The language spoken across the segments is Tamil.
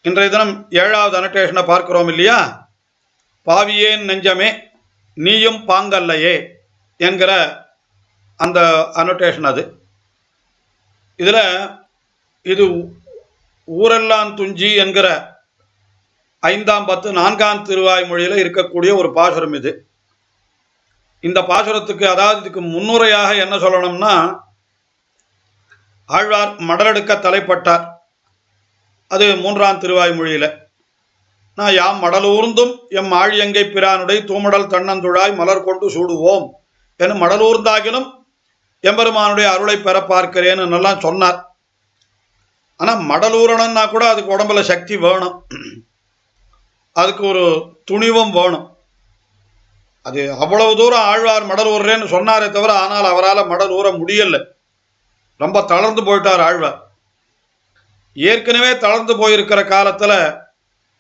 இன்றைய தினம் 7வது அனோட்டேஷனை பார்க்கிறோம் இல்லையா? பாவியேன் நெஞ்சமே நீயும் பாங்கல்லையே என்கிற அந்த அனோட்டேஷன். அது இதில் இது ஊரெல்லாம் துஞ்சி என்கிற 5ஆம் 10 4ஆம் திருவாய்மொழியில் இருக்கக்கூடிய ஒரு பாசுரம். இது இந்த பாசுரத்துக்கு, அதாவது இதுக்கு முன்னுரையாக என்ன சொல்லணும்னா, ஆழ்வார் மடலெடுக்க தலைப்பட்டார். அது 3ஆம் திருவாய்மொழியில். நான் யாம் மடலூர்ந்தும் எம் ஆழியங்கை பிரானுடைய தூமடல் தன்னந்துழாய் மலர் கொண்டு சூடுவோம் என மடலூர்ந்தாகினும் எம்பெருமானுடைய அருளை பெற பார்க்கிறேன்னு நல்லா சொன்னார். ஆனால் மடலூரணும்னா கூட அதுக்கு உடம்புல சக்தி வேணும், அதுக்கு ஒரு துணிவும் வேணும். அது அவ்வளவு தூரம் ஆழ்வார் மடல் ஊர்றேன்னு சொன்னாரே தவிர, ஆனால் அவரால் மடல் ஊற முடியலை. ரொம்ப தளர்ந்து போயிட்டார் ஆழ்வார். ஏற்கனவே தளர்ந்து போயிருக்கிற காலத்தில்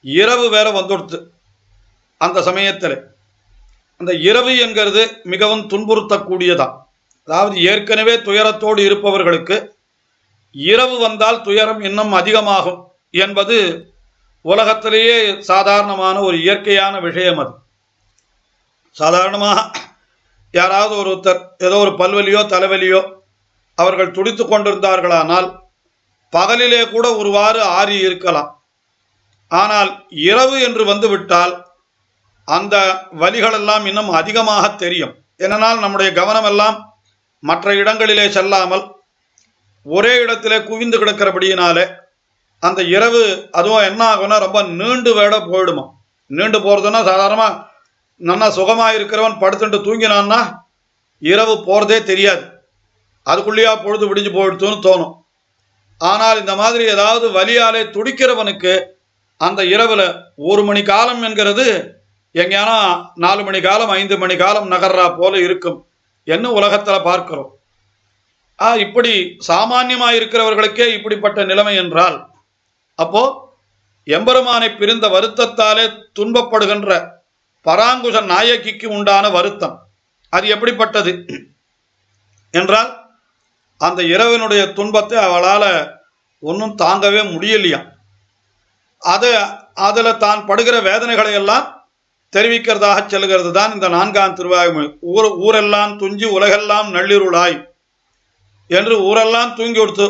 இரவு வேற வந்துடுத்து. அந்த சமயத்தில் அந்த இரவு என்கிறது மிகவும் துன்புறுத்தக்கூடியதான். அதாவது ஏற்கனவே துயரத்தோடு இருப்பவர்களுக்கு இரவு வந்தால் துயரம் இன்னும் அதிகமாகும் என்பது உலகத்திலேயே சாதாரணமான ஒரு இயற்கையான விஷயம். அது சாதாரணமாக யாராவது ஒருத்தர் ஏதோ ஒரு பல்வலியோ தலைவலியோ அவர்கள் துடித்து கொண்டிருந்தார்களானால் பகலிலே கூட ஒருவாறு ஆறி இருக்கலாம். ஆனால் இரவு என்று வந்துவிட்டால் அந்த வலிகளெல்லாம் இன்னும் அதிகமாக தெரியும். ஏனென்றால் நம்முடைய கவனம் எல்லாம் மற்ற இடங்களிலே செல்லாமல் ஒரே இடத்திலே குவிந்து கிடக்கிறபடியினாலே அந்த இரவு அதுவும் என்ன ஆகும்னா ரொம்ப நீண்டு வேட போயிடுமா. நீண்டு போகிறதுன்னா சாதாரணமாக நல்லா சுகமாக இருக்கிறவன் படுத்துட்டு தூங்கினான்னா இரவு போகிறதே தெரியாது, அதுக்குள்ளேயா பொழுது விடிஞ்சு போயிடுத்துன்னு தோணும். ஆனால் இந்த மாதிரி ஏதாவது வலியாலே துடிக்கிறவனுக்கு அந்த இரவில் 1 மணி காலம் என்கிறது எங்கேனா 4 மணி காலம் 5 மணி காலம் நகர்றா போல இருக்கும் என்ன உலகத்தில் பார்க்கிறோம். இப்படி சாமான்யமாக இருக்கிறவர்களுக்கே இப்படிப்பட்ட நிலைமை என்றால், அப்போ எம்பெருமானை பிரிந்த வருத்தத்தாலே துன்பப்படுகின்ற பராங்குஷ நாயகிக்கு உண்டான வருத்தம் அது எப்படிப்பட்டது என்றால், அந்த இரவினுடைய துன்பத்தை அவளால் ஒன்றும் தாங்கவே முடியலையாம். அதில் தான் படுகிற வேதனைகளை எல்லாம் தெரிவிக்கிறதாக செல்கிறது தான் இந்த 4ஆம் திருவாய்மொழி. ஊரெல்லாம் துஞ்சி உலகெல்லாம் நள்ளிருளாய் என்று ஊரெல்லாம் தூங்கி கொடுத்து,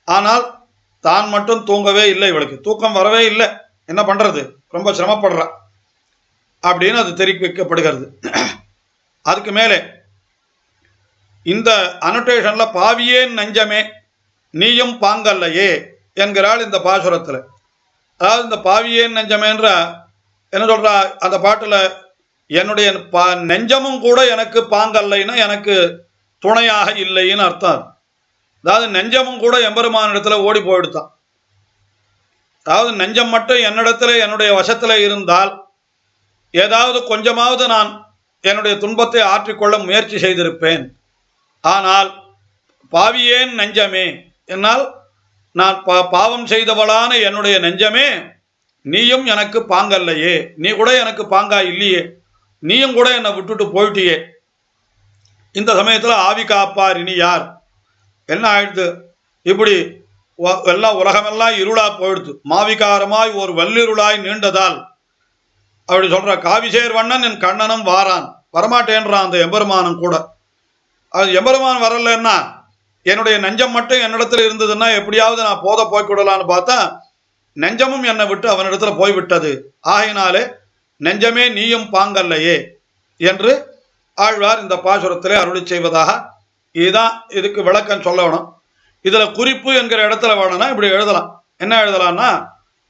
ஆனால் தான் மட்டும் தூங்கவே இல்லை. இவளுக்கு தூக்கம் வரவே இல்லை, என்ன பண்ணுறது, ரொம்ப சிரமப்படுறா அப்படின்னு அது தெரிவிக்கப்படுகிறது. அதுக்கு மேலே இந்த அனோட்டேஷனில் பாவியேன் நெஞ்சமே நீயும் பாங்கல்லையே என்கிறாள் இந்த பாசுரத்தில். அதாவது இந்த பாவியேன் நெஞ்சமேன்ற என்ன சொல்கிறா அந்த பாட்டில், என்னுடைய நெஞ்சமும் கூட எனக்கு பாங்கல்லைன்னா எனக்கு துணையாக இல்லைன்னு அர்த்தம். அதாவது நெஞ்சமும் கூட எம்பெருமானிடத்துல ஓடி போயிடுத்தான். அதாவது நெஞ்சம் மட்டும் என்னிடத்துல என்னுடைய வசத்தில் இருந்தால் ஏதாவது கொஞ்சமாவது நான் என்னுடைய துன்பத்தை ஆற்றிக்கொள்ள முயற்சி செய்திருப்பேன். ஆனால் பாவியேன் நெஞ்சமே என்னால் நான் பாவம் செய்தவளான என்னுடைய நெஞ்சமே நீயும் எனக்கு பாங்கல்லையே, நீ கூட எனக்கு பாங்கா இல்லையே, நீயும் கூட என்னை விட்டுட்டு போயிட்டியே. இந்த சமயத்தில் ஆவி காப்பார் இனி யார், என்ன ஆயிடுது, இப்படி எல்லாம் உலகமெல்லாம் இருளாக போயிடுது, மாவிகாரமாய் ஒரு வல்லிருளாய் நீண்டதால் அப்படி சொல்ற. காவிசேர் வண்ணன் என் கண்ணனும் வாரான், வரமாட்டேன்றான் அந்த எம்பெருமானும் கூட. அது எம்பெருமான் வரலன்னா என்னுடைய நெஞ்சம் மட்டும் என்னிடத்துல இருந்ததுன்னா எப்படியாவது நான் போத போய்விடலான்னு பார்த்தா நெஞ்சமும் என்னை விட்டு அவனிடத்துல போய்விட்டது. ஆகையினாலே நெஞ்சமே நீயும் பாங்கல்லையே என்று ஆழ்வார் இந்த பாசுரத்திலே அருளி செய்வதாக இதுதான் இதுக்கு விளக்கம் சொல்லணும். இதில் குறிப்பு என்கிற இடத்துல வேணும்னா இப்படி எழுதலாம். என்ன எழுதலாம்னா,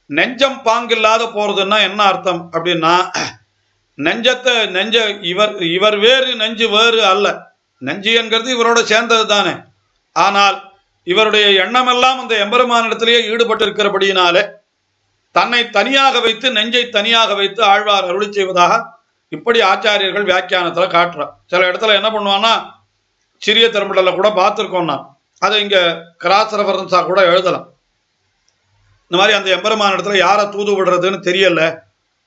நெஞ்சம் பாங்கில்லாத போகிறதுன்னா என்ன அர்த்தம் அப்படின்னா, நெஞ்ச இவர் வேறு நெஞ்சு வேறு அல்ல. நெஞ்சு என்கிறது இவரோட சேர்ந்தது தானே. ஆனால் இவருடைய எண்ணமெல்லாம் அந்த எம்பெருமானிடத்திலேயே ஈடுபட்டு இருக்கிறபடியினாலே தன்னை தனியாக வைத்து நெஞ்சை தனியாக வைத்து ஆழ்வார் அருளி செய்வதாக இப்படி ஆச்சாரியர்கள் வியாக்கியானத்தில் காட்டுறார். சில இடத்துல என்ன பண்ணுவான்னா, சிறிய திருமடலில் கூட பார்த்துருக்கோம்னா அதை இங்கே கிராஸ் ரெஃபரன்ஸாக கூட எழுதலாம். இந்த மாதிரி அந்த எம்பெருமான இடத்துல யாரை தூது விடுறதுன்னு தெரியல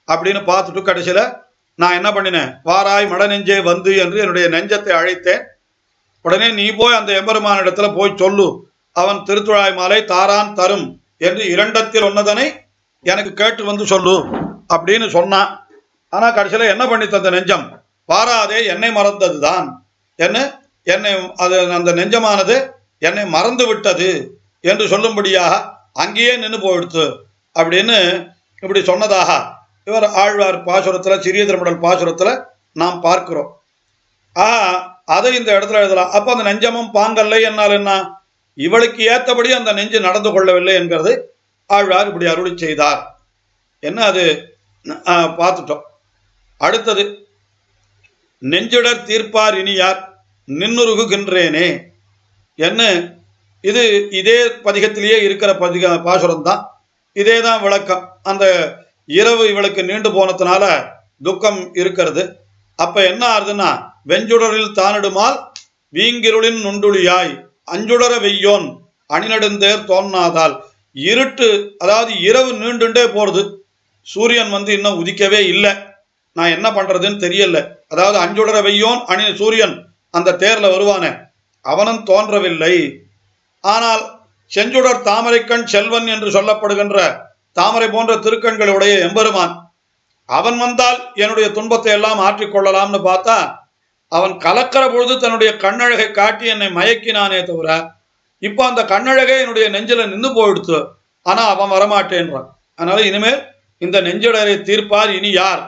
அப்படின்னு பார்த்துட்டு கடைசியில் நான் என்ன பண்ணினேன், வாராய் மட நெஞ்சே வந்து என்று என்னுடைய நெஞ்சத்தை அழைத்தேன். உடனே நீ போய் அந்த எம்பெருமான இடத்துல போய் சொல்லு, அவன் திருத்துழாய் மாலை தாரான் தரும் என்று 2ல் 1 தனை எனக்கு கேட்டு வந்து சொல்லு அப்படின்னு சொன்னான். ஆனா கடைசியில என்ன பண்ணி தந்த நெஞ்சம், பாராதே என்னை மறந்ததுதான், என்ன என்னை அது அந்த நெஞ்சமானது என்னை மறந்து விட்டது என்று சொல்லும்படியாக அங்கேயே நின்று போயிடுத்து அப்படின்னு இப்படி சொன்னதாக இவர் ஆழ்வார் பாசுரத்துல, சிறிய திருமடல் பாசுரத்துல நாம் பார்க்கிறோம். அதை இந்த இடத்துல எழுதலாம். அப்ப அந்த நெஞ்சமும் பாங்கல்லை என்னால் என்ன, இவளுக்கு ஏற்றபடி அந்த நெஞ்சு நடந்து கொள்ளவில்லை என்கிறது ஆழ்வார் இப்படி அருளி செய்தார். என்ன அது பார்த்துட்டோம். அடுத்தது, நெஞ்சுடர் தீர்ப்பார் இனியார் நின்னுருகுகின்றேனே என்ன, இது இதே பதிகத்திலேயே இருக்கிற பாசுரம் தான். இதே தான் விளக்கம். அந்த இரவு இவளுக்கு நீண்டு போனதுனால துக்கம் இருக்கிறது. அப்ப என்ன ஆறுதுன்னா, வெஞ்சுடரில் தானிடுமால் வீங்கிருளின் நுண்டுளியாய் அஞ்சுடர வெய்யோன் அணிநடுந்தேர் தோன்னாதால். இருட்டு, அதாவது இரவு நீண்டுண்டே போறது, சூரியன் இன்னும் உதிக்கவே இல்லை, நான் என்ன பண்றதுன்னு தெரியல. அதாவது அஞ்சுடர வெய்யோன் அணி, சூரியன் அந்த தேர்ல வருவானே அவனும் தோன்றவில்லை. ஆனால் செஞ்சுடர் தாமரைக்கண் செல்வன் என்று சொல்லப்படுகின்ற தாமரை போன்ற திருக்கண்களுடைய எம்பெருமான், அவன் வந்தால் என்னுடைய துன்பத்தை எல்லாம் ஆற்றிக்கொள்ளலாம்னு பார்த்தா, அவன் கலக்கிற பொழுது தன்னுடைய கண்ணழகை காட்டி என்னை மயக்கினானே தவிர, இப்போ அந்த கண்ணழகை என்னுடைய நெஞ்சில நின்று போயிடுத்து. ஆனா அவன் வரமாட்டேன்றான். அதனால இனிமேல் இந்த நெஞ்சுடரை தீர்ப்பார் இனி யார்,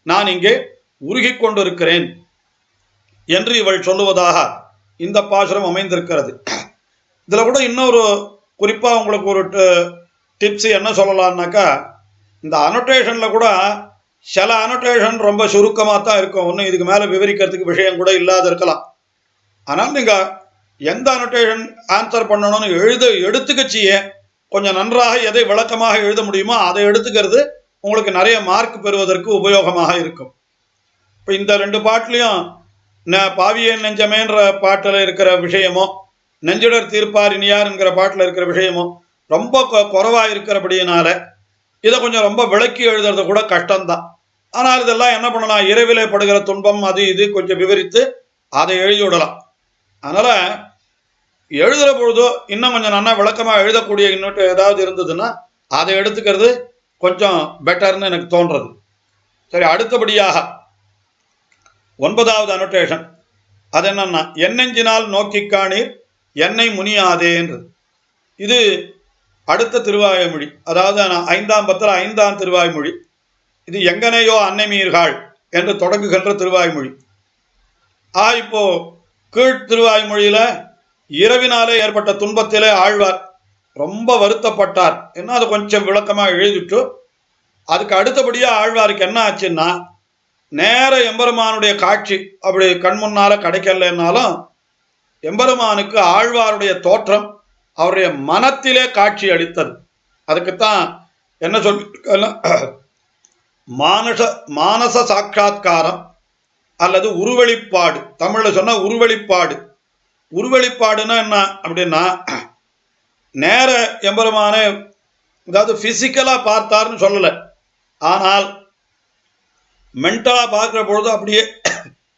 நான் இங்கே உருகி கொண்டிருக்கிறேன் என்று இவள் சொல்லுவதாக இந்த பாசுரம் அமைந்திருக்கிறது. இதுல கூட இன்னொரு குறிப்பா உங்களுக்கு ஒரு டிப்ஸ் என்ன சொல்லலாம்னாக்கா, இந்த அனோட்டேஷன்ல கூட சில அனோட்டேஷன் ரொம்ப சுருக்கமாக தான் இருக்கும், ஒன்றும் இதுக்கு மேலே விவரிக்கிறதுக்கு விஷயம் கூட இல்லாத இருக்கலாம். ஆனால் நீங்கள் எந்த அனோட்டேஷன் ஆன்சர் பண்ணணும்னு எடுத்துக்கச்சியே கொஞ்சம் நன்றாக எதை விளக்கமாக எழுத முடியுமோ அதை எடுத்துக்கிறது உங்களுக்கு நிறைய மார்க் பெறுவதற்கு உபயோகமாக இருக்கும். இப்போ இந்த ரெண்டு பாட்டிலையும் பாவியே நெஞ்சமேன்ற பாட்டில் இருக்கிற விஷயமோ, நெஞ்சுடர் தீர்ப்பார் இனியார் என்கிற பாட்டில் இருக்கிற விஷயமோ ரொம்ப குறைவாக இருக்கிறபடியினால இதை கொஞ்சம் ரொம்ப விளக்கி எழுதுறது கூட கஷ்டம்தான். ஆனால் இதெல்லாம் என்ன பண்ணலாம், இரவிலே படுகிற துன்பம் அது இது கொஞ்சம் விவரித்து அதை எழுதி விடலாம். அதனால எழுதுகிற பொழுதோ இன்னும் கொஞ்சம் நல்லா விளக்கமாக எழுதக்கூடிய இன்னொட்டு ஏதாவது இருந்ததுன்னா அதை எடுத்துக்கிறது கொஞ்சம் பெட்டர்னு எனக்கு தோன்றது. சரி, அடுத்தபடியாக 9வது அனோட்டேஷன். அது என்னன்னா, என்னெஞ்சினால் நோக்கி காணீர் என்னை முனியாதேன்றது. இது அடுத்த திருவாய்மொழி, அதாவது 5ஆம் பத்தில் 5ஆம் திருவாய்மொழி. இது எங்கனையோ அன்னை மீர்காள் என்று தொடங்குகின்ற திருவாய்மொழி. இப்போ கீழ் திருவாய்மொழியில இரவினாலே ஏற்பட்ட துன்பத்திலே ஆழ்வார் ரொம்ப வருத்தப்பட்டார். என்ன அதை கொஞ்சம் விளக்கமாக எழுதிட்டு அதுக்கு அடுத்தபடியாக ஆழ்வாருக்கு என்ன ஆச்சுன்னா, நேர எம்பெருமானுடைய காட்சி அப்படி கண் முன்னால கிடைக்கலன்னாலும் எம்பெருமானுக்கு ஆழ்வாருடைய தோற்றம் அவருடைய மனத்திலே காட்சி அளித்தது. அதுக்குத்தான் என்ன சொல்லி மானச சாட்சா்காரம் அல்லது உருவெளிப்பாடு, தமிழ்ல சொன்ன உருவெளிப்பாடு. உருவெளிப்பாடுன்னா என்ன அப்படின்னா, நேர எம்பெருமான அதாவது பிசிக்கலா பார்த்தார்னு சொல்லலை, ஆனால் மென்டலா பார்க்கிற பொழுது அப்படியே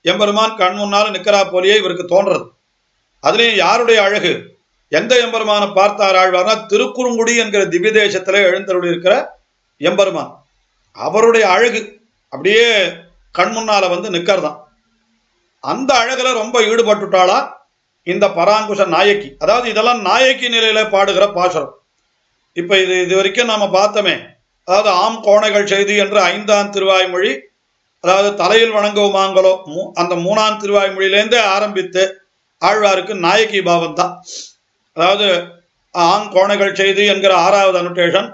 எம்பெருமான் கண் முன்னால் நிற்கிறா போலியே இவருக்கு தோன்றது. அதுலேயும் யாருடைய அழகு, எந்த எம்பெருமானை பார்த்தார் ஆழ்வார்னா, திருக்குறுங்குடி என்கிற திவ்ய தேசத்திலே எழுந்தருளி இருக்கிற எம்பெருமான், அவருடைய அழகு அப்படியே கண் முன்னால நிற்கிறதான். அந்த அழகுல ரொம்ப ஈடுபட்டுட்டாளா இந்த பராங்குஷ நாயக்கி. அதாவது இதெல்லாம் நாயக்கி நிலையில பாடுகிற பாசுரம். இப்ப இது வரைக்கும் நாம பார்த்தோமே, அதாவது ஆம் கோணைகள் செய்தி என்ற 5ஆம் திருவாய்மொழி, அதாவது தலையில் வணங்குவோமாங்களோ அந்த 3ஆம் திருவாய்மொழியிலேருந்தே ஆரம்பித்து ஆழ்வாருக்கு நாயக்கி பாவம் தான். அதாவது ஆம் கோணைகள் செய்தி என்கிற 6வது அனோட்டேஷன்.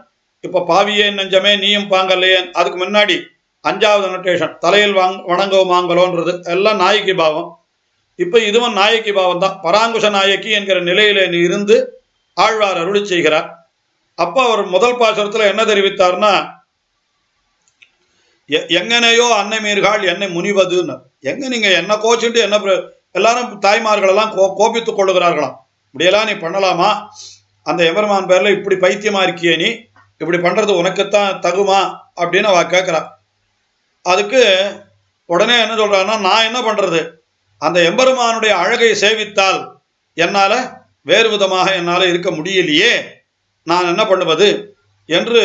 இப்ப பாவியே நெஞ்சமே நீயும் பாங்கல்லையே, அதுக்கு முன்னாடி 5வது அனோட்டேஷன் தலையில் வணங்குவோமாங்களோன்றது எல்லாம் நாயக்கி பாவம். இப்ப இதுவும் நாயக்கி பாவம் தான். பராங்குஷ நாயக்கி என்கிற நிலையிலே இருந்து ஆழ்வார் அருளி செய்கிறார். அப்ப அவர் முதல் பாசுரத்துல என்ன தெரிவித்தார்னா, எங்கனையோ அன்னை மீர்காள் என்னை முனிவதுன்னு. எங்க நீங்க என்ன கோச்சுட்டு என்ன எல்லாரும் தாய்மார்கள் எல்லாம் கோபித்துக் கொள்ளுகிறார்களாம். இப்படியெல்லாம் நீ பண்ணலாமா, அந்த எம்பெருமான் பேர்ல இப்படி பைத்தியமா இருக்கியே, நீ இப்படி பண்றது உனக்குத்தான் தகுமா அப்படின்னு அவ கேட்கிறா. அதுக்கு உடனே என்ன சொல்றான்னா, நான் என்ன பண்றது, அந்த எம்பெருமானுடைய அழகை சேவித்தால் என்னால வேறு விதமாக என்னால இருக்க முடியலையே, நான் என்ன பண்ணுவது என்று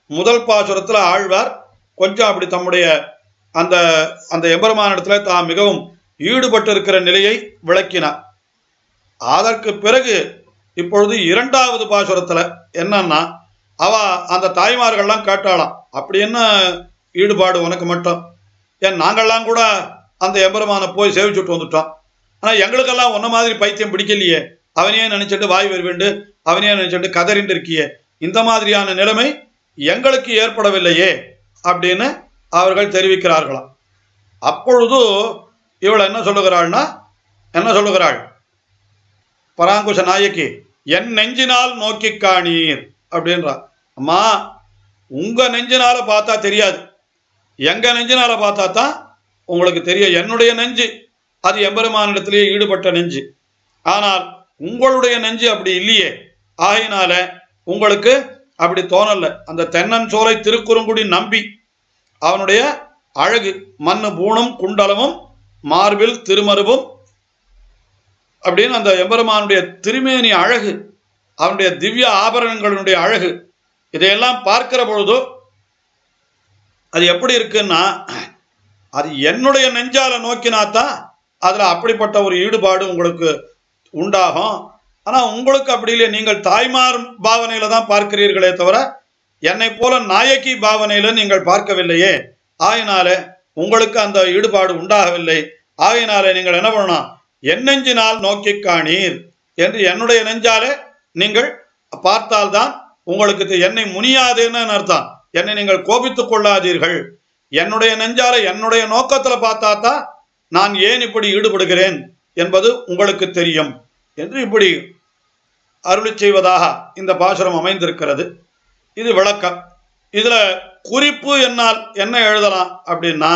முதல் பாசுரத்தில் ஆழ்வார் கொஞ்சம் அப்படி தம்முடைய அந்த அந்த எம்பெருமானிடத்துல தான் மிகவும் ஈடுபட்டு இருக்கிற நிலையை விளக்கினார். அதற்கு பிறகு இப்பொழுது இரண்டாவது பாசுரத்துல என்னன்னா, அவ அந்த தாய்மார்கள்லாம் கேட்டாலாம், அப்படி என்ன ஈடுபாடு உனக்கு மட்டும்? ஏன் நாங்கள்லாம் கூட அந்த எம்பெருமானை போய் சேவிச்சுட்டு வந்துட்டோம், ஆனா எங்களுக்கெல்லாம் ஒன்ன மாதிரி பைத்தியம் பிடிக்கலையே, அவனையே நினைச்சிட்டு வாய் வருவேண்டு அவனையே நினைச்சிட்டு கதறிண்டு இருக்கியே, இந்த மாதிரியான நிலைமை எங்களுக்கு ஏற்படவில்லையே அப்படின்னு அவர்கள் தெரிவிக்கிறார்களாம். அப்பொழுது இவள் என்ன சொல்லுகிறாள், பராங்குஷ நாயகி, என் நெஞ்சினால் நோக்கி காணீர் அப்படின்றார். அம்மா, உங்க நெஞ்சினால பார்த்தா தெரியாது, எங்க நெஞ்சினால பார்த்தா தான் உங்களுக்கு தெரியும். என்னுடைய நெஞ்சு அது எம்பெருமானிடத்திலேயே ஈடுபட்ட நெஞ்சு, ஆனால் உங்களுடைய நெஞ்சு அப்படி இல்லையே, ஆகையினால உங்களுக்கு அப்படி தோணல. அந்த தென்னன் சோலை திருக்குறுங்குடி நம்பி அவனுடைய அழகு, மண்ணு பூணும் குண்டலமும் மார்பில் திருமருவும் அப்படின்னு அந்த எம்பெருமானுடைய திருமேனி அழகு, அவனுடைய திவ்ய ஆபரணங்களுடைய அழகு, இதையெல்லாம் பார்க்கிற பொழுது அது எப்படி இருக்குன்னா, அது என்னுடைய நெஞ்சால நோக்கினாத்தான் அதுல அப்படிப்பட்ட ஒரு ஈடுபாடு உங்களுக்கு உண்டாகும். ஆனா உங்களுக்கு அப்படி இல்லை, நீங்கள் தாய்மார் பாவனையில தான் பார்க்கிறீர்களே தவிர என்னை போல நாயகி பாவனையில நீங்கள் பார்க்கவில்லையே, ஆயினால உங்களுக்கு அந்த ஈடுபாடு உண்டாகவில்லை. ஆகையினாலே நீங்கள் என்ன பண்ணணும், என் நெஞ்சினால் நோக்கி காணீர் என்று என்னுடைய நெஞ்சாலே நீங்கள் பார்த்தால்தான் உங்களுக்கு என்னை முனியாதுன்னு அர்த்தம். என்னை நீங்கள் கோபித்துக் கொள்ளாதீர்கள், என்னுடைய நெஞ்சால என்னுடைய நோக்கத்துல பார்த்தா தான் நான் ஏன் இப்படி ஈடுபடுகிறேன் என்பது உங்களுக்கு தெரியும் என்று இப்படி அருளி செய்வதாக இந்த பாசுரம் அமைந்திருக்கிறது. இது விளக்கம். இதுல குறிப்பு என்னால் என்ன எழுதலாம் அப்படின்னா,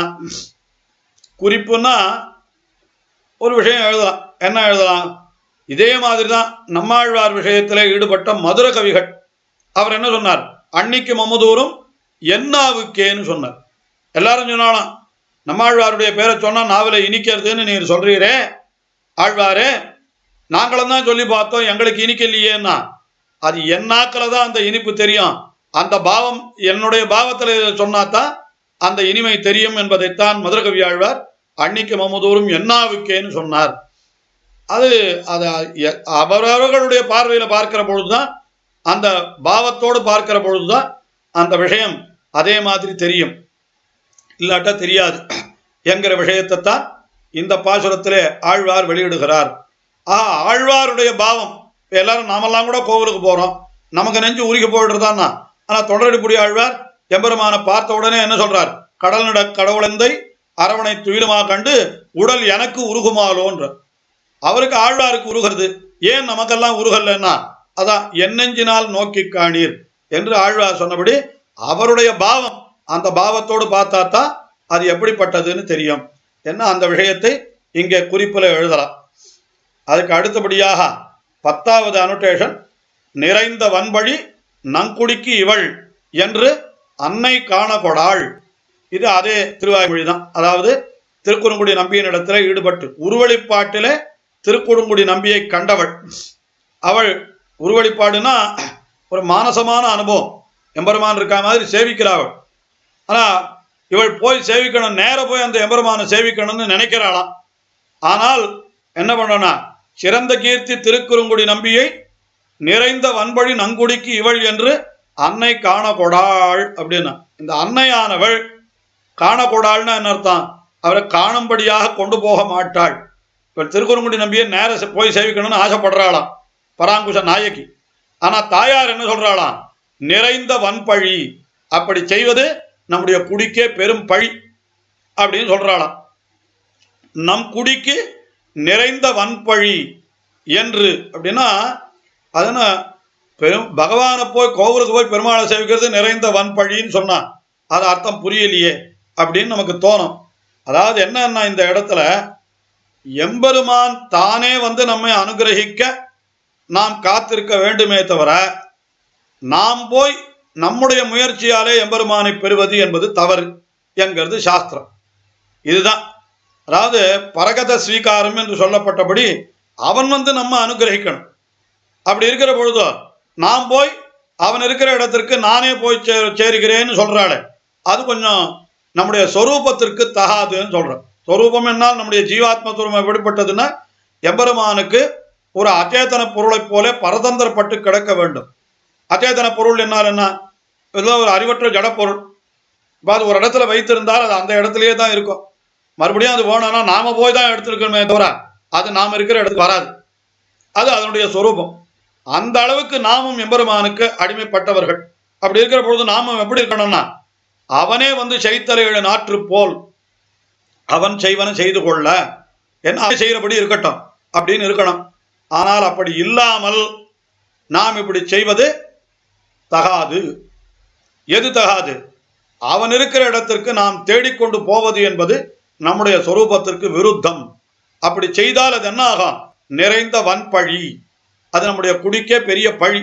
குறிப்புன்னா ஒரு விஷயம் எழுதலாம். என்ன எழுதலாம், இதே மாதிரிதான் நம்மாழ்வார் விஷயத்திலே ஈடுபட்ட மதுர கவிகள். அவர் என்ன சொன்னார், அன்னிக்கு மமதூரும் என்னாவுக்கேன்னு சொன்னார். எல்லாரும் சொன்னாலாம், நம்மாழ்வாருடைய பேரை சொன்னா நாவல இனிக்கிறதுன்னு நீர் சொல்றீரே ஆழ்வாரே, நாங்களும் தான் சொல்லி பார்த்தோம், எங்களுக்கு இனிக்கலையேன்னா, அது என்னாக்கில் தான் அந்த இனிப்பு தெரியும், அந்த பாவம் என்னுடைய பாவத்தில் சொன்னாதான் அந்த இனிமை தெரியும் என்பதைத்தான் மதுரகவி ஆழ்வார் அன்னிக்கு மமதூரும் என்னாவுக்கேன்னு சொன்னார். அது அவரவர்களுடைய பார்வையில பார்க்கிற பொழுதுதான், அந்த பாவத்தோடு பார்க்கிற பொழுதுதான் அந்த விஷயம் அதே மாதிரி தெரியும், இல்லாட்டா தெரியாது என்கிற விஷயத்தை தான் இந்த பாசுரத்திலே ஆழ்வார் வெளியிடுகிறார். ஆழ்வாருடைய பாவம், எல்லாரும் நாமெல்லாம் கூட கோவிலுக்கு போறோம், நமக்கு நெஞ்சு உருகி போயிடுறதான்னா, ஆனா தொடரடிப்புடி ஆழ்வார் எம்பெருமான பார்த்த உடனே என்ன சொல்றார், கடல் நட கடவுளந்தை அரவணை துயிலுமா கண்டு உடல் எனக்கு உருகுமாலோன்ற. அவருக்கு ஆழ்வாருக்கு உருகிறது, ஏன் நமக்கெல்லாம் உருகல்லன்னா, அதான் என் நெஞ்சினால் நோக்கி காணீர் என்று ஆழ்வார் சொன்னபடி அவருடைய பாவம், அந்த பாவத்தோடு பார்த்தா தான் அது எப்படிப்பட்டதுன்னு தெரியும் என்ன அந்த விஷயத்தை இங்கே குறிப்பில் எழுதலாம். அதுக்கு அடுத்தபடியாக 10வது அனோட்டேஷன், நிறைந்த வன்பழி நங்குடிக்கு இவள் என்று அன்னை காண கொடாள். இது அதே திருவாய்மொழி தான். அதாவது திருக்குறுங்குடி நம்பியின் இடத்துல ஈடுபட்டு உருவழிப்பாட்டிலே திருக்குறுங்குடி நம்பியை கண்டவள். அவள் உருவழிப்பாடுனா ஒரு மானசமான அனுபவம், எம்பெருமான் இருக்கா மாதிரி சேவிக்கிறாள். ஆனா இவள் போய் சேவிக்கணும், நேர போய் அந்த எம்பெருமானை சேவிக்கணும்னு நினைக்கிறாளாம். ஆனால் என்ன பண்ணனா, சிறந்த கீர்த்தி திருக்குறுங்குடி நம்பியை நிறைந்த வன்பழி நங்குடிக்கு இவள் என்று அன்னை காண கொடாள் அப்படின்னா, இந்த அன்னையானவள் காணக்கூடாள்னா என்ன அர்த்தம், அவரை காணும்படியாக கொண்டு போக மாட்டாள். இவள் திருக்குறுங்குடி நம்பியை நேர போய் சேவிக்கணும்னு ஆசைப்படுறாளாம் பராங்குஷ நாயகி. ஆனா தாயார் என்ன சொல்றாளாம், நிறைந்த வன்பழி, அப்படி செய்வது நம்முடைய குடிக்கே பெரும் பழி அப்படின்னு சொல்றாளாம். நம் குடிக்கு நிறைந்த வன்பழி என்று அப்படின்னா, அதுனா பகவானை போய் கோவிலுக்கு போய் பெருமாளை சேவிக்கிறது நிறைந்த வன்பழின்னு சொன்னா அது அர்த்தம் புரியலையே அப்படின்னு நமக்கு தோணும். அதாவது என்னன்னா, இந்த இடத்துல எம்பெருமான் தானே வந்து நம்மை அனுகிரகிக்க நாம் காத்திருக்க வேண்டுமே தவிர, நாம் போய் நம்முடைய முயற்சியாலே எம்பெருமானை பெறுவது என்பது தவறு என்கிறது சாஸ்திரம். இதுதான், அதாவது பரகத ஸ்வீகாரம் என்று சொல்லப்பட்டபடி அவன் வந்து நம்ம அனுகிரகிக்கணும். அப்படி இருக்கிற பொழுதோ நாம் போய் அவன் இருக்கிற இடத்திற்கு நானே போய் சேருகிறேன்னு சொல்றாளே, அது கொஞ்சம் நம்முடைய சொரூபத்திற்கு தகாதுன்னு சொல்றோம். சொரூபம் என்னால் நம்முடைய ஜீவாத்ம துருமை விடுபட்டதுன்னா எம்பெருமானுக்கு ஒரு அச்சேதன பொருளை போல பரதந்திரப்பட்டு கிடக்க வேண்டும். அச்சேதன பொருள் என்னால் என்ன? இதெல்லாம் ஒரு அறிவற்ற ஜடப்பொருள். இப்போ அது ஒரு இடத்துல வைத்திருந்தால் அது அந்த இடத்துலயே தான் இருக்கும். மறுபடியும் அது வேணும்னா நாம போய் தான் எடுத்துருக்கணுமே தவிர அது நாம் இருக்கிற இடத்துக்கு வராது. அது அதனுடைய சொரூபம். அந்த அளவுக்கு நாமும் எம்பெருமானுக்கு அடிமைப்பட்டவர்கள். அப்படி இருக்கிற பொழுது நாமும் எப்படி இருக்கணும்னா, அவனே வந்து செய்தலையிட நாற்று போல் அவன் செய்வன செய்து கொள்ள, என்ன செய்கிறபடி இருக்கட்டும் அப்படின்னு இருக்கணும். ஆனால் அப்படி இல்லாமல் நாம் இப்படி செய்வது தகாது. எது தகாது? அவன் இருக்கிற இடத்திற்கு நாம் தேடிக்கொண்டு போவது என்பது நம்முடைய சொரூபத்திற்கு விருத்தம். அப்படி செய்தால் அது என்ன ஆகும்? நிறைந்த வன்பழி. அது நம்முடைய குடிக்கே பெரிய பழி.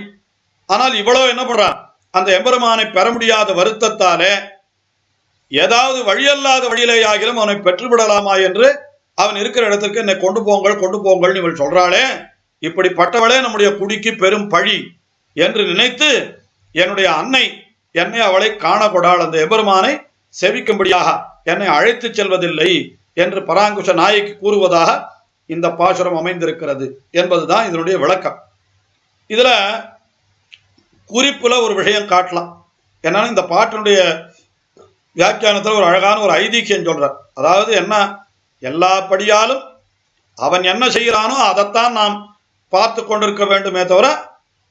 ஆனால் இவ்வளவு என்ன பண்றான்? அந்த எம்பெருமானை பெற முடியாத வருத்தத்தாலே ஏதாவது வழியல்லாத வழியிலே ஆகிலும் அவனை பெற்றுவிடலாமா என்று அவன் இருக்கிற இடத்திற்கு என்னை கொண்டு போங்கள் இவள் சொல்றாளே, இப்படிப்பட்டவளே நம்முடைய குடிக்கு பெரும் பழி என்று நினைத்து என்னுடைய அன்னை என்னை அவளை காணப்படாள், அந்த எம்பெருமானை செவிக்கும்படியாக என்னை அழைத்து செல்வதில்லை என்று பராங்குஷ நாயகி கூறுவதாக இந்த பாசுரம் அமைந்திருக்கிறது என்பதுதான் இதனுடைய விளக்கம். இதுல குறிப்புல ஒரு விஷயம் காட்டலாம். என்னன்னா, இந்த பாட்டினுடைய வியாக்கியானத்தில் ஒரு அழகான ஒரு ஐதீக்கியம் சொல்றார். அதாவது என்ன, எல்லா படியாலும் அவன் என்ன செய்கிறானோ அதைத்தான் நாம் பார்த்து கொண்டிருக்க வேண்டுமே தவிர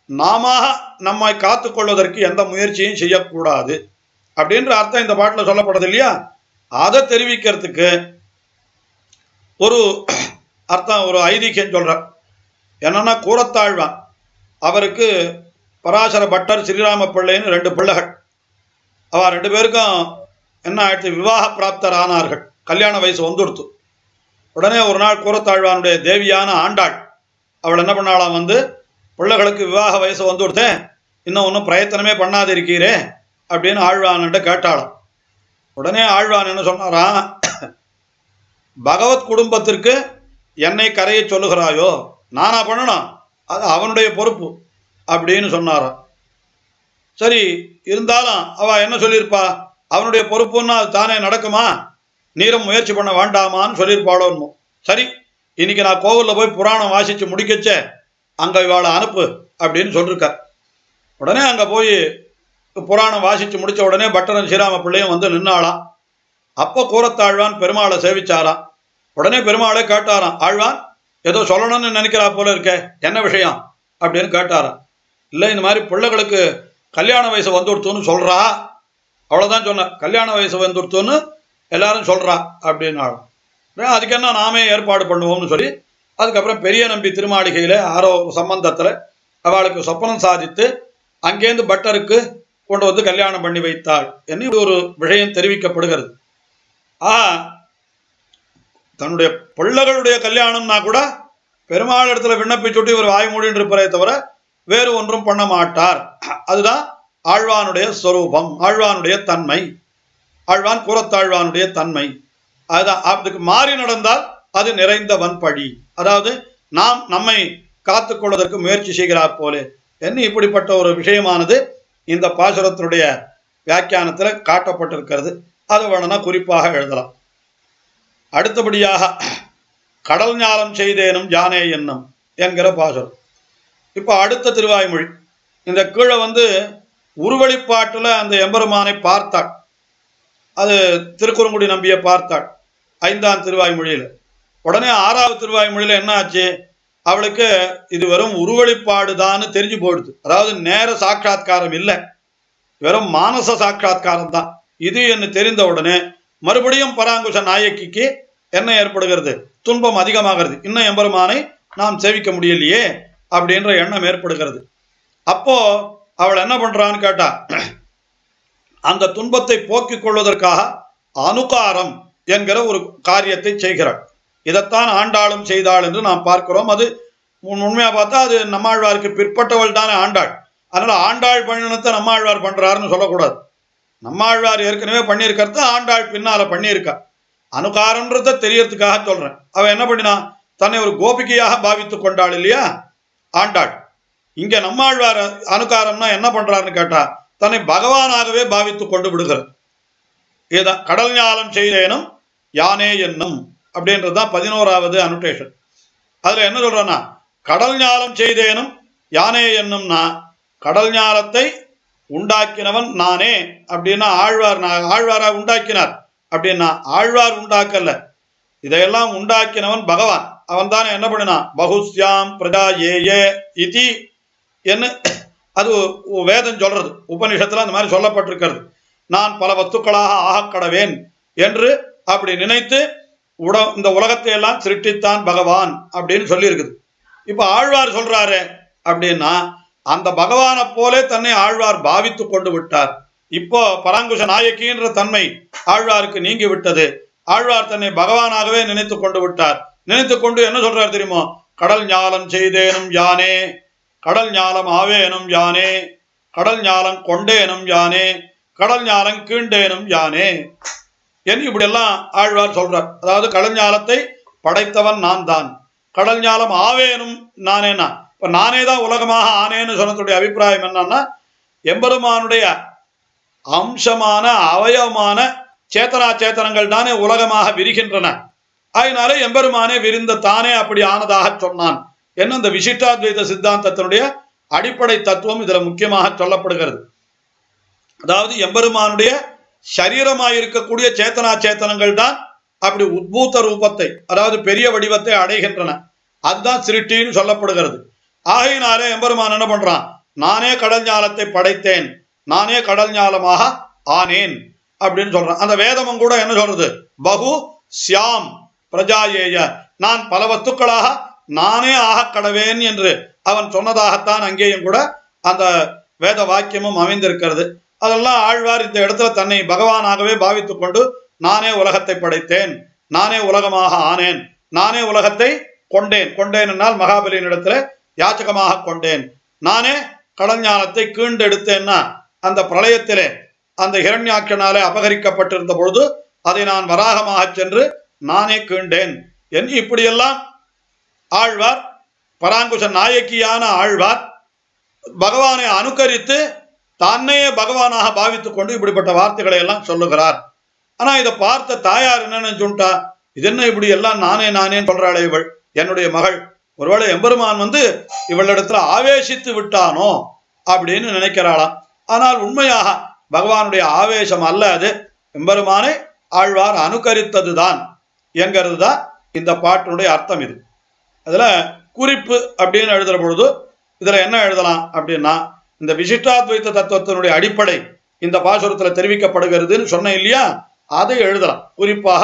நாம நம்மை காத்து கொள்வதற்கு எந்த முயற்சியும் செய்யக்கூடாது அப்படின்ற அர்த்தம் இந்த பாட்டில் சொல்லப்படுது இல்லையா? அதை தெரிவிக்கிறதுக்கு ஒரு அர்த்தம், ஒரு ஐதீக்கியம் சொல்றார். என்னன்னா, கூரத்தாழ்வான் அவருக்கு பராசர பட்டர் ஸ்ரீராம பிள்ளைன்னு 2 பிள்ளைகள். அவ 2 பேருக்கும் என்ன ஆயிடுச்சு? விவாக பிராப்தர் ஆனார்கள். கல்யாண வயசு வந்துடுத்து. உடனே ஒரு நாள் கூரத்தாழ்வானுடைய தேவியான ஆண்டாள் அவள் என்ன பண்ணாலாம், வந்து பிள்ளைகளுக்கு விவாக வயசு வந்துடுத்தேன், இன்னும் ஒன்றும் பிரயத்தனமே பண்ணாது இருக்கீரே அப்படின்னு ஆழ்வான்கிட்ட கேட்டாளாம். உடனே ஆழ்வான் என்ன சொன்னாராம், பகவத் குடும்பத்திற்கு என்னை கரையை சொல்லுகிறாயோ, நானா பண்ணணும், அது அவனுடைய பொறுப்பு அப்படின்னு சொன்னாராம். சரி, இருந்தாலும் அவ என்ன சொல்லியிருப்பா, அவனுடைய பொறுப்புன்னா அது தானே நடக்குமா, நீரும் முயற்சி பண்ண வேண்டாமான்னு சொல்லியிருப்பாளோன்னு. சரி, இன்னைக்கு நான் கோவிலில் போய் புராணம் வாசித்து முடிக்கச்சே அங்கே இவாளை அனுப்பு அப்படின்னு சொல்லியிருக்கார். உடனே அங்கே போய் புராணம் வாசித்து முடித்த உடனே பட்டரன் ஸ்ரீராம பிள்ளையும் வந்து நின்னாளாம். அப்போ கூரத்தாழ்வான் பெருமாளை சேவிச்சாராம். உடனே பெருமாளை கேட்டாராம், ஆழ்வான் ஏதோ சொல்லணும்னு நினைக்கிறா போல இருக்கே, என்ன விஷயம் அப்படின்னு கேட்டாராம். இல்லை, இந்த மாதிரி பிள்ளைகளுக்கு கல்யாண வயசு வந்துடுத்துன்னு சொல்கிறா, அவ்வளோதான் சொன்ன, கல்யாண வயசு வந்துடுத்துன்னு எல்லாரும் சொல்கிறா அப்படின்னாலும். அதுக்கு என்ன நாமே ஏற்பாடு பண்ணுவோம்னு சொல்லி அதுக்கப்புறம் பெரிய நம்பி திருமாளிகையில் ஆரோ சம்பந்தத்தில் அவளுக்கு சொப்பனம் சாதித்து அங்கேருந்து பட்டருக்கு கொண்டு வந்து கல்யாணம் பண்ணி வைத்தாள் என்று ஒரு விஷயம் தெரிவிக்கப்படுகிறது. தன்னுடைய பிள்ளைகளுடைய கல்யாணம்னா கூட பெருமாள் இடத்துல விண்ணப்பிச்சுட்டு இவர் வாய் மூடின்னு இருப்பதை தவிர வேறு ஒன்றும் பண்ண மாட்டார். அதுதான் ஆழ்வானுடைய ஸ்வரூபம், ஆழ்வானுடைய தன்மை, ஆழ்வான் கூரத்தாழ்வானுடைய தன்மை. அதுதான். அதுக்கு மாறி நடந்தால் அது நிறைந்த வன்பழி. அதாவது நாம் நம்மை காத்துக்கொள்வதற்கு முயற்சி செய்கிறார் போலே என்ன இப்படிப்பட்ட ஒரு விஷயமானது இந்த பாசுரத்தினுடைய வியாக்கியானத்தில் காட்டப்பட்டிருக்கிறது. அதை வேணும்னா குறிப்பாக எழுதலாம். அடுத்தபடியாக கடல் ஞானம் செய்தேனும் ஜானே என்னும் என்கிற பாசுரம். இப்போ அடுத்த திருவாய்மொழி. இந்த கீழே வந்து உருவழிப்பாட்டில் அந்த எம்பெருமானை பார்த்தாள். அது திருக்குறுங்குடி நம்பியை பார்த்தாள் 5ஆம் திருவாய்மொழியில். உடனே 6வது திருவாய்மொழியில் என்ன ஆச்சு, அவளுக்கு இது வெறும் உருவழிப்பாடுதான்னு தெரிஞ்சு போயிடுது. அதாவது நேர சாட்சா்காரம் இல்லை, வெறும் மானச சாட்சா்காரம் தான் இது என்று தெரிந்த உடனே மறுபடியும் பராங்குஷ நாயகிக்கு என்ன ஏற்படுகிறது, துன்பம் அதிகமாகிறது. இன்னும் எம்பெருமானை நாம் சேவிக்க முடியலையே அப்படின்ற எண்ணம் ஏற்படுகிறது. அப்போ அவள் என்ன பண்றான்னு கேட்டா, அந்த துன்பத்தை போக்கிக் கொள்வதற்காக அனுகாரம் என்கிற ஒரு காரியத்தை செய்கிறாள். இதைத்தான் ஆண்டாளும் செய்தாள் என்று நாம் பார்க்கிறோம். அது உண்மையா பார்த்தா அது நம்மாழ்வாருக்கு பிற்பட்டவள் தானே ஆண்டாள். அதனால ஆண்டாள் பண்ணினத்தை நம்மாழ்வார் பண்றாருன்னு சொல்லக்கூடாது. நம்மாழ்வார் ஏற்கனவே பண்ணியிருக்கிறது, ஆண்டாள் பின்னால பண்ணியிருக்கா. அனுகாரன்றத தெரியறதுக்காக சொல்றேன். அவன் என்ன பண்ணினா, தன்னை ஒரு கோபிகையாக பாவித்து கொண்டாள் இல்லையா ஆண்டாள். இங்க நம்மாழ்வார் அனுகாரம்னா என்ன பண்றாருன்னு கேட்டா தன்னை பகவானாகவே பாவித்து கொண்டு விடுகிறார். இதுதான் கடல் ஞாலம் செய்தேனும் யானே என்னும் அப்படின்றதுதான் 11வது அனுட்டேஷன். அதுல என்ன சொல்றேன்னா கடல் ஞாலம் செய்தேனும் யானே என்னும்னா கடல் ஞாலத்தை உண்டாக்கினவன் நானே அப்படின்னா ஆழ்வாரா உண்டாக்கினார் அப்படின்னா ஆழ்வார் உண்டாக்கல, இதையெல்லாம் உண்டாக்கினவன் பகவான். அவன் தானே என்ன பண்ணினான் பகுஸ்யாம் பிரஜா ஏ இதி என்ன அது வேதம் சொல்றது, உபநிஷத்துல அந்த மாதிரி சொல்லப்பட்டிருக்கிறது. நான் பல வஸ்துக்களாக ஆகக்கடவேன் என்று அப்படி நினைத்து இந்த உலகத்தை எல்லாம் சிருஷ்டித்தான் பகவான் அப்படின்னு சொல்லி இருக்குது. இப்ப ஆழ்வார் சொல்றாரு அப்படின்னா அந்த பகவானை போலே தன்னை ஆழ்வார் பாவித்து கொண்டு விட்டார். இப்போ பராங்குஷ நாயக்கின்ற தன்மை ஆழ்வாருக்கு நீங்கி விட்டது. ஆழ்வார் தன்னை பகவானாகவே நினைத்து கொண்டு விட்டார். நினைத்து கொண்டு என்ன சொல்றார் தெரியுமோ, கடல் ஞாலம் செய்தேனும் யானே, கடல் ஞாலம் ஆவேனும் யானே, கடல் ஞாலம் கொண்டேனும் யானே, கடல் ஞாலம் கீண்டேனும் யானே என்று இப்படி எல்லாம் ஆழ்வார் சொல்றார். அதாவது கடல் ஞாலத்தை படைத்தவன் நான் தான், கடல் ஞாலம் ஆவேனும் நானேனா, இப்ப நானே தான் உலகமாக ஆனேன்னு சொன்னதுடைய அபிப்பிராயம் என்னன்னா எம்பெருமானுடைய அம்சமான அவயவமான சேத்தனா சேத்தனங்கள் தானே உலகமாக விரிகின்றன. அதனால எம்பெருமானே விரிந்த தானே அப்படி ஆனதாக சொன்னான் என்ன இந்த விசிஷ்டாத்வைத சித்தாந்தத்தினுடைய அடிப்படை தத்துவம் இதுல முக்கியமாக சொல்லப்படுகிறது. அதாவது எம்பெருமானுடைய சரீரமாயிருக்கக்கூடிய சேத்தனா சேத்தனங்கள் தான் அப்படி உத்பூத்த ரூபத்தை, அதாவது பெரிய வடிவத்தை அடைகின்றன. அதுதான் சிருஷ்டின்னு சொல்லப்படுகிறது. ஆகையினாலே எம்பெருமான் என்ன பண்றான், நானே கடல் ஞாலத்தை படைத்தேன், நானே கடல் ஞாலமாக ஆனேன் அப்படின்னு சொல்றான். அந்த வேதமும் கூட என்ன சொல்றது, பகு சியாம் பிரஜாயேய, நான் பல வஸ்துக்களாக நானே ஆக கடவேன் என்று அவன் சொன்னதாகத்தான் அங்கேயும் கூட அந்த வேத வாக்கியமும் அமைந்திருக்கிறது. அதெல்லாம் ஆழ்வார் இந்த இடத்துல தன்னை பகவானாகவே பாவித்துக் கொண்டு நானே உலகத்தை படைத்தேன், நானே உலகமாக ஆனேன், நானே உலகத்தை கொண்டேன், கொண்டேன் என்னால் மகாபலியின் இடத்துல யாச்சகமாக கொண்டேன், நானே கடல் ஞானத்தை கீண்டெடுத்தேன்னா அந்த பிரளயத்திலே அந்த ஹிரண்யாட்சனாலே அபகரிக்கப்பட்டிருந்த பொழுது அதை நான் வராகமாக சென்று நானே கீண்டேன் என்று இப்படியெல்லாம் ஆழ்வார் பராங்குஷ நாயக்கியான ஆழ்வார் பகவானை அனுகரித்து தன்னையே பகவானாக பாவித்துக் கொண்டு இப்படிப்பட்ட வார்த்தைகளை எல்லாம் சொல்லுகிறார். ஆனா இதை பார்த்த தாயார் என்னன்னு சொல்லிட்டா, இது என்ன இப்படி எல்லாம் நானே நானேன்னு சொல்றாளே இவள், என்னுடைய மகள், ஒருவேளை எம்பெருமான் இவளிடத்துல ஆவேசித்து விட்டானோ அப்படின்னு நினைக்கிறாளாம். ஆனால் உண்மையாக பகவானுடைய ஆவேசம் அல்ல, அது எம்பெருமானை ஆழ்வார் அனுகரித்ததுதான் என்கிறது தான் இந்த பாட்டினுடைய அர்த்தம். இது அதுல குறிப்பு அப்படின்னு எழுதுற பொழுது இதுல என்ன எழுதலாம் அப்படின்னா, இந்த விசிஷ்டாத்வைத தத்துவத்தினுடைய அடிப்படை இந்த பாசுரத்துல தெரிவிக்கப்படுகிறதுன்னு சொன்னேன் இல்லையா, அதை எழுதலாம். குறிப்பாக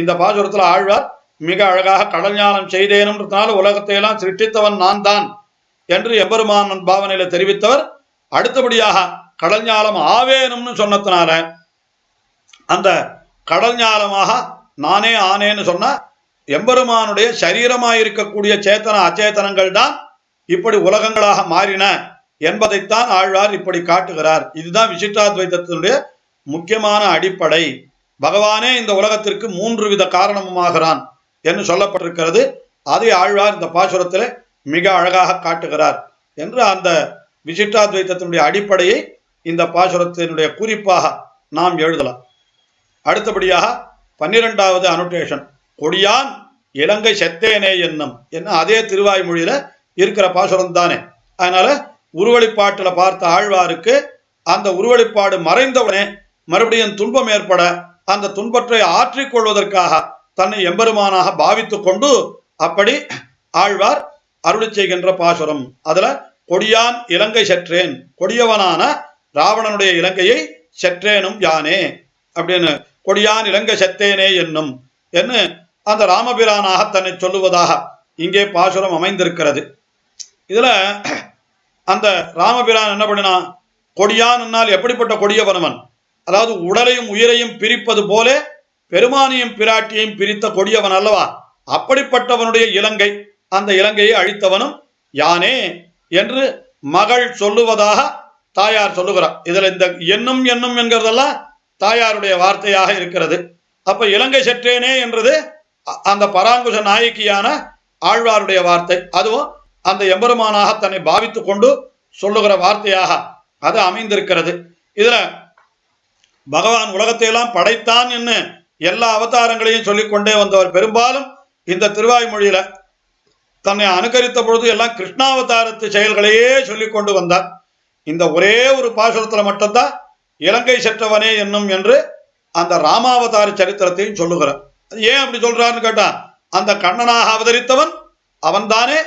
இந்த பாசுரத்துல ஆழ்வார் மிக அழகாக கடல் ஞானம் செய்தேனும்ன்றதுனால உலகத்தை எல்லாம் சிருஷ்டித்தவன் நான் தான் என்று எம்பெருமான் பாவனையில தெரிவித்தவர். அடுத்தபடியாக கடல் ஞாலம் ஆவேனும்னு சொன்னதுனால அந்த கடல் ஞாலமாக நானே ஆனேன்னு சொன்னா எம்பெருமானுடைய சரீரமாயிருக்கக்கூடிய சேத்தன அச்சேதனங்கள் தான் இப்படி உலகங்களாக மாறின என்பதைத்தான் ஆழ்வார் இப்படி காட்டுகிறார். இதுதான் விசிஷ்டாத்வைதத்தினுடைய முக்கியமான அடிப்படை. பகவானே இந்த உலகத்திற்கு 3 வித காரணமாகிறான் என்று சொல்லப்பட்டிருக்கிறது. அதை ஆழ்வார் இந்த பாசுரத்தில் மிக அழகாக காட்டுகிறார் என்று அந்த விசிஷ்டாத்வைதத்தினுடைய அடிப்படையை இந்த பாசுரத்தினுடைய குறிப்பாக நாம் எழுதலாம். அடுத்தபடியாக 12வது அனுட்டேஷன், கொடியான் இலங்கை செத்தேனே என்னும் என்ன அதே திருவாய்மொழியில இருக்கிற பாசுரம் தானே. அதனால உருவழிப்பாட்டில் பார்த்த ஆழ்வாருக்கு அந்த உருவழிப்பாடு மறைந்தவுடனே மறுபடியும் துன்பம் ஏற்பட அந்த துன்பத்தை ஆற்றிக்கொள்வதற்காக தன்னை எம்பெருமானாக பாவித்துக் கொண்டு அப்படி ஆழ்வார் அருளி செய்கின்ற பாசுரம். அதுல கொடியான் இலங்கை செற்றேன், கொடியவனான ராவணனுடைய இலங்கையை செற்றேனும் யானே அப்படின்னு கொடியான் இலங்கை செத்தேனே என்னும் என்ன அந்த ராமபிரானாக தன்னை சொல்லுவதாக இங்கே பாசுரம் அமைந்திருக்கிறது. இதுல அந்த ராமபிரான் என்ன பண்ணினா, கொடியான் என்னால் எப்படிப்பட்ட கொடியவனவன், அதாவது உடலையும் உயிரையும் பிரிப்பது போல பெருமானியும் பிராட்டியையும் பிரித்த கொடியவன் அல்லவா, அப்படிப்பட்டவனுடைய இலங்கை, அந்த இலங்கையை அழித்தவனும் யானே என்று மகள் சொல்லுவதாக தாயார் சொல்லுகிறார். இதுல இந்த என்னும் என்னும் என்கிறதெல்லாம் தாயாருடைய வார்த்தையாக இருக்கிறது. அப்ப இலங்கை செற்றேனே என்றது அந்த பராங்குஷ நாயக்கியான ஆழ்வாருடைய வார்த்தை. அதுவும் அந்த எம்பெருமானாக தன்னை பாவித்துக் கொண்டு சொல்லுகிற வார்த்தையாக அது அமைந்திருக்கிறது. இதுல பகவான் உலகத்தையெல்லாம் படைத்தான் என்று எல்லா அவதாரங்களையும் சொல்லிக்கொண்டே வந்தவர். பெரும்பாலும் இந்த திருவாய்மொழியில தன்னை அனுகரித்த பொழுது எல்லாம் கிருஷ்ணாவதாரத்து செயல்களையே சொல்லிக் கொண்டு வந்தார். இந்த ஒரே ஒரு பாசுரத்துல மட்டும்தான் இலங்கை செற்றவனே என்னும் என்று அந்த ராமாவதார சரித்திரத்தையும் சொல்லுகிறார். ஏன் அப்படி சொல்றாருன்னு கேட்டா, அந்த கண்ணனாக அவதரித்தவன் அவன்தானே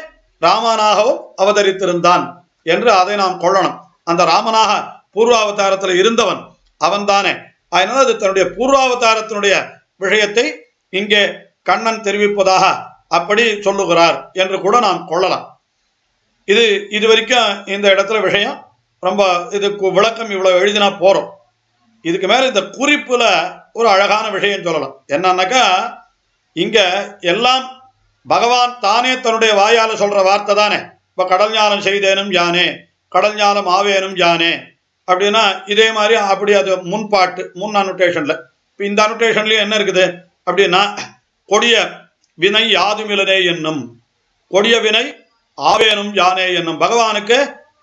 ராமனாகவும் அவதரித்திருந்தான் என்று அதை நாம் கொள்ளணும். அந்த ராமனாக பூர்வாவதாரத்தில் இருந்தவன் அவன்தானே. அதனால அது தன்னுடைய பூர்வாவதாரத்தினுடைய விஷயத்தை இங்கே கண்ணன் தெரிவிப்பதாக அப்படி சொல்லுகிறார் என்று கூட நாம் கொள்ளலாம். இது வரைக்கும் இந்த இடத்துல விஷயம் ரொம்ப இதுக்கு விளக்கம் இவ்வளவு எழுதினா போறோம். இதுக்கு மேல இந்த குறிப்புல ஒரு அழகான விஷயம் சொல்லலாம். என்னன்னாக்கா, இங்க எல்லாம் பகவான் தானே தன்னுடைய வாயால சொல்ற வார்த்தை தானே. இப்ப கடல் ஞானம் செய்தேனும் யானே, கடல் ஞானம் ஆவேனும் யானே அப்படின்னா இதே மாதிரி அப்படி அது முன்பாட்டு முன் அனோட்டேஷன்ல. இப்போ இந்த அனோட்டேஷன்லயும் என்ன இருக்குது அப்படின்னா, கொடிய வினை யாதுமிலனே என்னும், கொடிய வினை ஆவேனும் யானே என்னும். பகவானுக்கு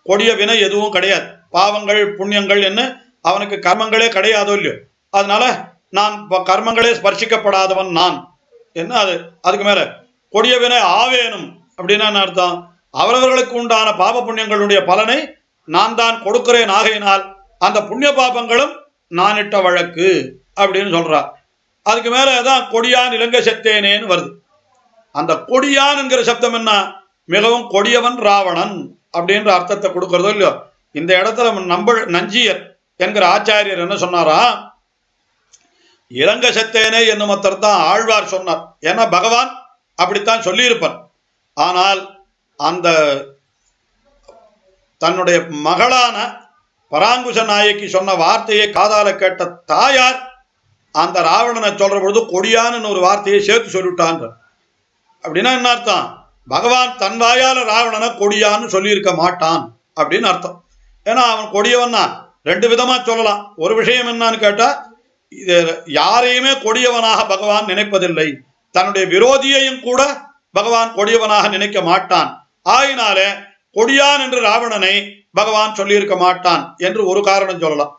கொடிய வினை எதுவும் கிடையாது. பாவங்கள் புண்ணியங்கள் என்ன அவனுக்கு கர்மங்களே கிடையாதோ இல்லையோ. அதனால நான் கர்மங்களே ஸ்பர்சிக்கப்படாதவன் நான் என்ன. அதுக்கு மேல கொடிய வினை ஆவேனும் அப்படின்னா என்ன அர்த்தம்? அவரவர்களுக்கு உண்டான பாப புண்ணியங்களுடைய பலனை நான் தான் கொடுக்கிறேன், ஆகையினால் அந்த புண்ணிய பாபங்களும் நான் இட்ட வழக்கு அப்படின்னு சொல்றார். அதுக்கு மேலதான் கொடியான் இலங்கை செத்தேனேன்னு வருது. அந்த கொடியான் என்கிற சப்தம் என்ன? மிகவும் கொடியவன் ராவணன் அப்படின்ற அர்த்தத்தை கொடுக்கறதோ இல்லையோ. இந்த இடத்துல நஞ்சியர் என்கிற ஆச்சாரியர் என்ன சொன்னாரா, இலங்கை செத்தேனே என்னும் அர்த்தம் தான் ஆழ்வார் சொன்னார். ஏன்னா பகவான் அப்படித்தான் சொல்லியிருப்பார். ஆனால் அந்த தன்னுடைய மகளான பராங்குஷ நாயகி சொன்ன வார்த்தையை காதால கேட்ட தாயார் அந்த ராவணனை சொல்ற பொழுது கொடியான்னு ஒரு வார்த்தையை சேர்த்து சொல்லிவிட்டான். அப்படின்னா என்ன அர்த்தம்? பகவான் தன் வாயால ராவணனை கொடியான்னு சொல்லியிருக்க மாட்டான் அப்படின்னு அர்த்தம். ஏன்னா அவன் கொடியவன் தான் ரெண்டு விதமா சொல்லலாம். ஒரு விஷயம் என்னன்னு கேட்டா, இது யாரையுமே கொடியவனாக பகவான் நினைப்பதில்லை. தன்னுடைய விரோதியையும் கூட பகவான் கொடியவனாக நினைக்க மாட்டான். ஆயினாலே கொடியான் என்று ராவணனை பகவான் சொல்லியிருக்க மாட்டான் என்று ஒரு காரணம் சொல்லலாம்.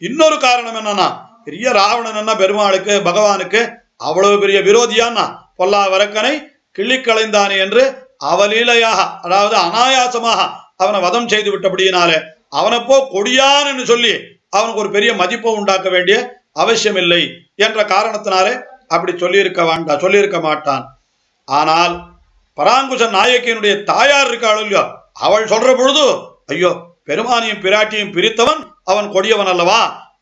இன்னொரு காரணம் என்னன்னா, பெரிய ராவணன் என்ன பெருமாளுக்கு பகவானுக்கு அவ்வளவு பெரிய விரோதியான்னா, பொல்லா வரக்கனை கிள்ளி களைந்தானே என்று அவலீலையாக, அதாவது அனாயாசமாக அவனை வதம் செய்து விட்டபடியினாலே அவனைப்போ கொடியான் என்று சொல்லி அவனுக்கு ஒரு பெரிய மதிப்பை உண்டாக்க வேண்டிய அவசியம் இல்லை என்ற காரணத்தினாலே அப்படி சொல்லியிருக்க மாட்டான். ஆனால் பராங்குஷ நாயக்கியினுடைய தாயார் இருக்காள் இல்லையோ, அவள் சொல்ற பொழுது ஐயோ பெருமானியும் பிராட்டியும் பிரித்தவன் அவன் கொடியவன் அல்லவா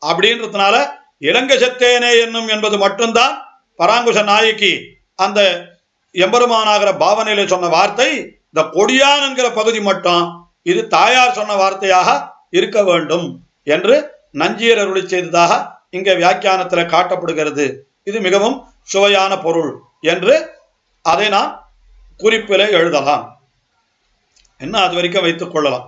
அப்படின்றதுனால இலங்கை செத்தேனே என்னும் என்பது மட்டும்தான் பராங்குஷ நாயக்கி அந்த எம்பெருமானாகிற பாவனையில சொன்ன வார்த்தை. இந்த கொடியான் என்கிற பகுதி மட்டும் இது தாயார் சொன்ன வார்த்தையாக இருக்க வேண்டும் என்று நஞ்சியர் அருளி செய்ததாக இங்க வியாக்கியானத்தில் காட்டப்படுகிறது. இது மிகவும் சுவையான பொருள் என்று அதை நாம் குறிப்பிலே எழுதலாம். என்ன அது வரைக்கும் வைத்துக் கொள்ளலாம்.